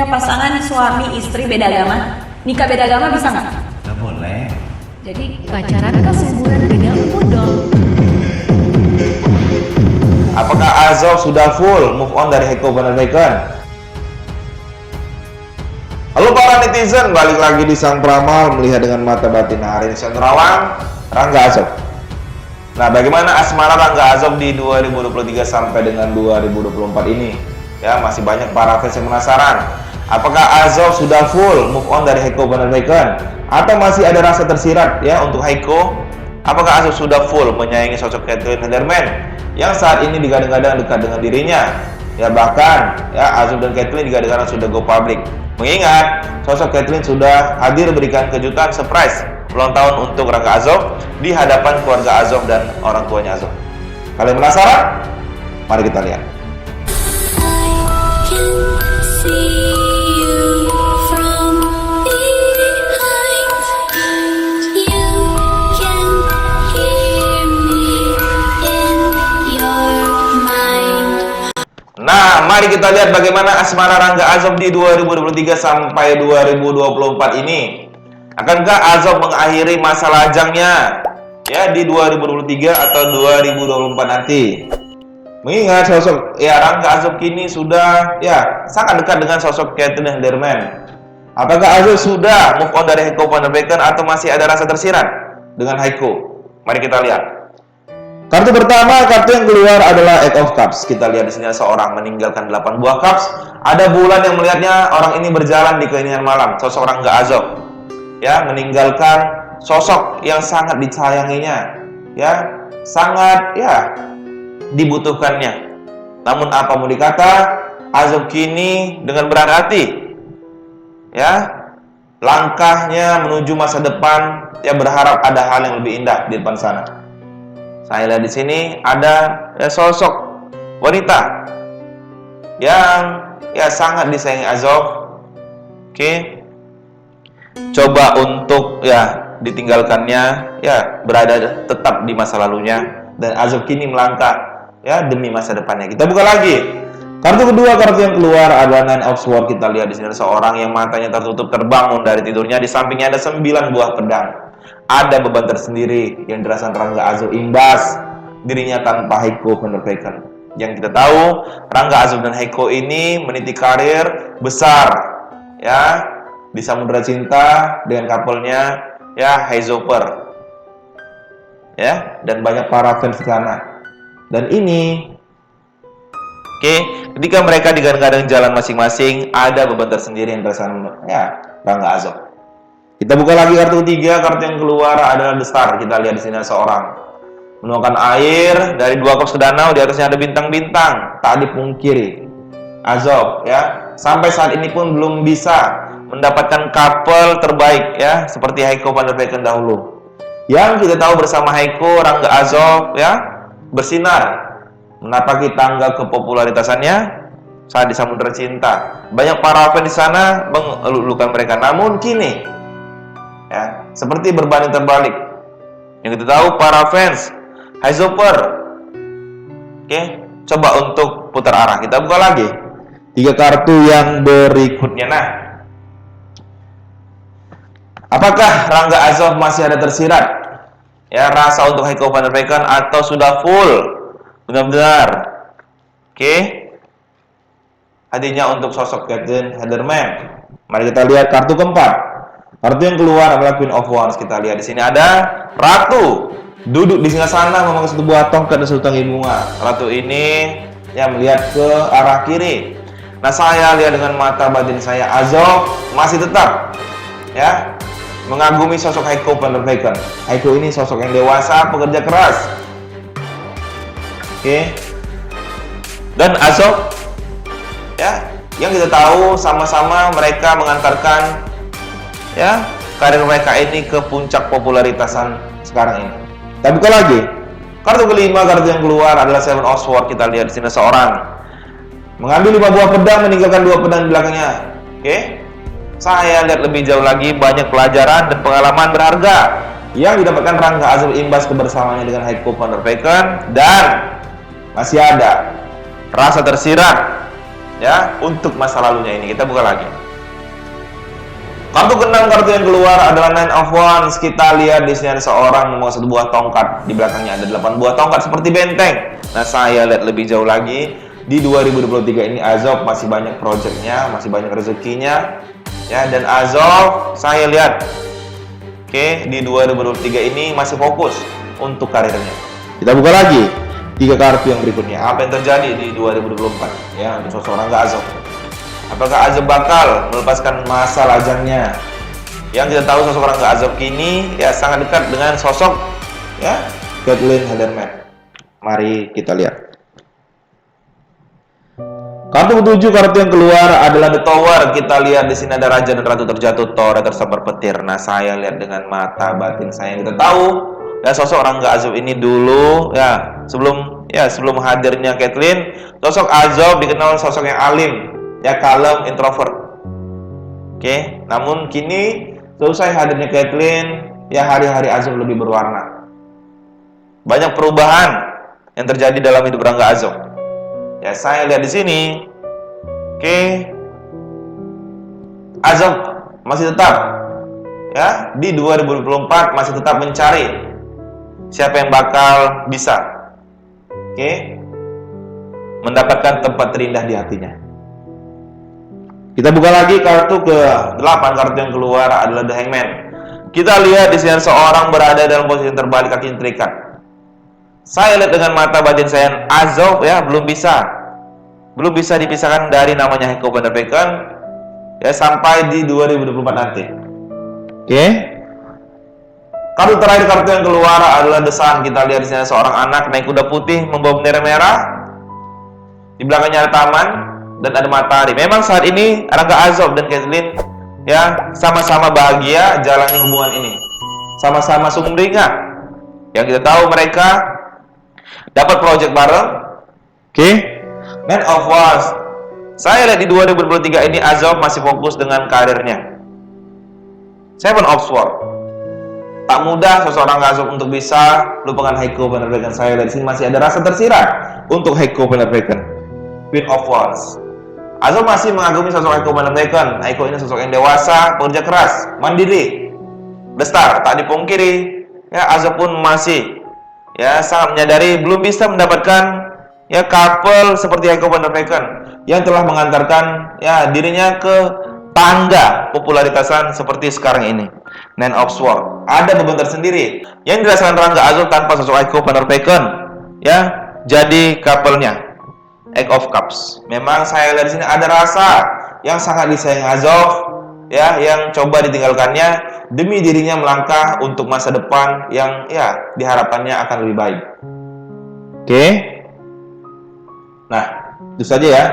punya pasangan suami istri beda agama, nikah beda agama bisa nggak? Nggak boleh. Jadi pacaran kan sebulan beda umur dong. Apakah Azov sudah full move on dari Heiko van der Weyken? Halo para netizen, balik lagi di Sang Pramal melihat dengan mata batin. Hari ini Senterawang, Rangga Azov. Nah, bagaimana asmara Rangga Azov di 2023 sampai dengan 2024 ini? Ya, masih banyak para fans yang penasaran. Apakah Azov sudah full move on dari Heiko van der Weyken? Atau masih ada rasa tersirat ya untuk Heiko? Apakah Azov sudah full menyayangi sosok Caitlin Halderman yang saat ini digadang-gadang dekat dengan dirinya? Ya, bahkan ya Azov dan Caitlin digadang-gadang sudah go public. Mengingat sosok Caitlin sudah hadir berikan kejutan surprise ulang tahun untuk Rangga Azov di hadapan keluarga Azov dan orang tuanya Azov. Kalian penasaran? Mari kita lihat. Nah, mari kita lihat bagaimana asmara Rangga Azov di 2023 sampai 2024 ini. Akankah Azov mengakhiri masa lajangnya ya di 2023 atau 2024 nanti? Mengingat sosok ya Rangga Azov kini sudah ya sangat dekat dengan sosok Caitlin Halderman. Apakah Azov sudah move on dari Heiko van der Weyken atau masih ada rasa tersirat dengan Heiko? Mari kita lihat. Kartu pertama, kartu yang keluar adalah Eight of Cups. Kita lihat di sini seorang meninggalkan 8 buah cups. Ada bulan yang melihatnya orang ini berjalan di keheningan malam. Sosok Rangga Azov ya meninggalkan sosok yang sangat disayanginya, ya sangat ya dibutuhkannya. Namun apa mau dikata, Azov kini dengan berat hati ya langkahnya menuju masa depan, ya berharap ada hal yang lebih indah di depan sana. Saya lihat di sini ada ya sosok wanita yang ya sangat disayangi Azov. Oke. Coba untuk ya ditinggalkannya, ya berada tetap di masa lalunya, dan Azov kini melangkah ya demi masa depannya. Kita buka lagi. Kartu kedua, kartu yang keluar adalah Nine of Swords. Kita lihat di sini ada seorang yang matanya tertutup terbangun dari tidurnya. Di sampingnya ada 9 buah pedang. Ada beban tersendiri yang dirasakan Rangga Azov imbas dirinya tanpa Heiko van der Weyken. Yang kita tahu, Rangga Azov dan Heiko ini meniti karir besar ya di Samudra Cinta dengan couple-nya ya Heizoper. Ya, dan banyak para fans di sana. Dan ini ketika mereka digadang-gadang jalan masing-masing, ada beban tersendiri yang dirasakan ya Rangga Azov. Kita buka lagi kartu ketiga, kartu yang keluar adalah The Star. Kita lihat di sini seorang menuangkan air dari 2 kos ke danau, di atasnya ada bintang-bintang. Tak dipungkiri, Azov ya sampai saat ini pun belum bisa mendapatkan couple terbaik ya seperti Heiko van der Weyken dahulu. Yang kita tahu bersama Heiko, Rangga Azov ya bersinar menapaki tangga kepopularitasannya saat di Samudra Cinta. Banyak para fans di sana mengeluhkan mereka. Namun kini ya seperti berbanding terbalik. Yang kita tahu para fans Heizoper coba untuk putar arah. Kita buka lagi 3 kartu yang berikutnya. Nah, apakah Rangga Azov masih ada tersirat ya rasa untuk Heiko van der Weyken atau sudah full benar-benar hatinya untuk sosok Caitlin Halderman? Mari kita lihat kartu keempat. Kartu yang keluar adalah Queen of Wands. Kita lihat di sini ada ratu duduk di singgasana memakai satu buah tongkat dan satu tangkai bunga. Ratu ini yang melihat ke arah kiri. Nah, saya lihat dengan mata batin saya, Azov masih tetap ya mengagumi sosok Heiko van der Weyken. Heiko ini sosok yang dewasa, pekerja keras. Dan Azov ya yang kita tahu sama-sama mereka mengantarkan ya karir mereka ini ke puncak popularitasan sekarang ini. Kita buka lagi. Kartu kelima, kartu yang keluar adalah Seven of Swords. Kita lihat di sini seorang mengambil 5 buah pedang, meninggalkan 2 pedang di belakangnya. Saya lihat lebih jauh lagi, banyak pelajaran dan pengalaman berharga yang didapatkan Rangga Azov imbas kebersamaannya dengan Heiko van der Weyken, dan masih ada rasa tersirat ya untuk masa lalunya ini. Kita buka lagi. Kartu keenam, kartu yang keluar adalah Nine of Wands. Kita lihat di sini ada seorang membawa satu buah tongkat. Di belakangnya ada 8 buah tongkat seperti benteng. Nah, saya lihat lebih jauh lagi. Di 2023 ini Azov masih banyak projectnya, masih banyak rezekinya. Ya, dan Azov saya lihat di 2023 ini masih fokus untuk karirnya. Kita buka lagi 3 kartu yang berikutnya. Apa yang terjadi di 2024 ya untuk sosok Rangga Azov? Apakah Azov bakal melepaskan masa lajangnya? Yang kita tahu sosok Rangga Azov kini ya sangat dekat dengan sosok ya Caitlyn Halderman. Mari kita lihat. Kartu ketujuh, kartu yang keluar adalah The Tower. Kita lihat di sini ada raja dan ratu terjatuh, Thor tersambar petir. Nah, saya lihat dengan mata batin saya. Kita tahu ya sosok Rangga Azov ini dulu ya sebelum hadirnya Caitlyn, sosok Azov dikenal sosok yang alim, ya kalem, introvert. Namun kini selesai hadirnya Caitlyn, ya hari-hari Azov lebih berwarna. Banyak perubahan yang terjadi dalam hidup Rangga Azov. Ya, saya lihat di sini, Azov masih tetap, ya di 2024 masih tetap mencari siapa yang bakal bisa, mendapatkan tempat terindah di hatinya. Kita buka lagi kartu ke-8, kartu yang keluar adalah The Hangman. Kita lihat di sini seorang berada dalam posisi terbalik, kaki terikat. Saya lihat dengan mata batin saya, Azov ya belum bisa dipisahkan dari namanya Heiko van der Vecken ya sampai di 2024 nanti. Kartu terakhir, kartu yang keluar adalah The Sun. Kita lihat di sini seorang anak naik kuda putih membawa bendera merah. Di belakangnya ada taman dan ada matahari. Memang saat ini Rangga Azov dan Caitlyn ya sama-sama bahagia jalani hubungan ini. Sama-sama sumringah. Yang kita tahu mereka dapat project bareng. Man of Wands. Saya lihat di 2023 ini Azov masih fokus dengan karirnya. Seven of Swords. Tak mudah seseorang Azov untuk bisa lupakan Heiko van der Vecken. Saya lihat di sini masih ada rasa tersirat untuk Heiko van der Vecken. Queen of Wands. Azov masih mengagumi sosok Heiko van der Vecken. Heiko ini sosok yang dewasa, pekerja keras, mandiri, besar, tak dipungkiri. Ya, Azov pun masih ya sangat menyadari belum bisa mendapatkan ya couple seperti Heiko van der Vecken yang telah mengantarkan ya dirinya ke tangga popularitasan seperti sekarang ini. Nine of Swords. Ada beban tersendiri yang dirasakan Rangga Azov tanpa sosok Heiko van der Vecken ya jadi couple-nya. Eight of Cups. Memang saya lihat di sini ada rasa yang sangat disayang Azov ya yang coba ditinggalkannya demi dirinya melangkah untuk masa depan yang ya diharapkannya akan lebih baik. Nah, itu saja ya.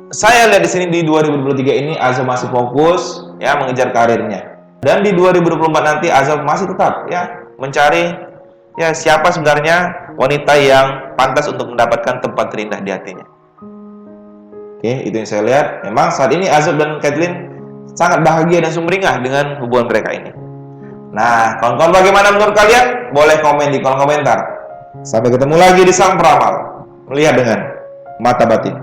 Saya lihat di sini di 2023 ini Azov masih fokus ya mengejar karirnya. Dan di 2024 nanti Azov masih tetap ya mencari ya siapa sebenarnya wanita yang pantas untuk mendapatkan tempat terindah di hatinya. Itu yang saya lihat. Memang saat ini Azov dan Caitlyn sangat bahagia dan sumringah dengan hubungan mereka ini. Nah, kawan-kawan bagaimana menurut kalian? Boleh komen di kolom komentar. Sampai ketemu lagi di Sang Peramal. Melihat dengan mata batin.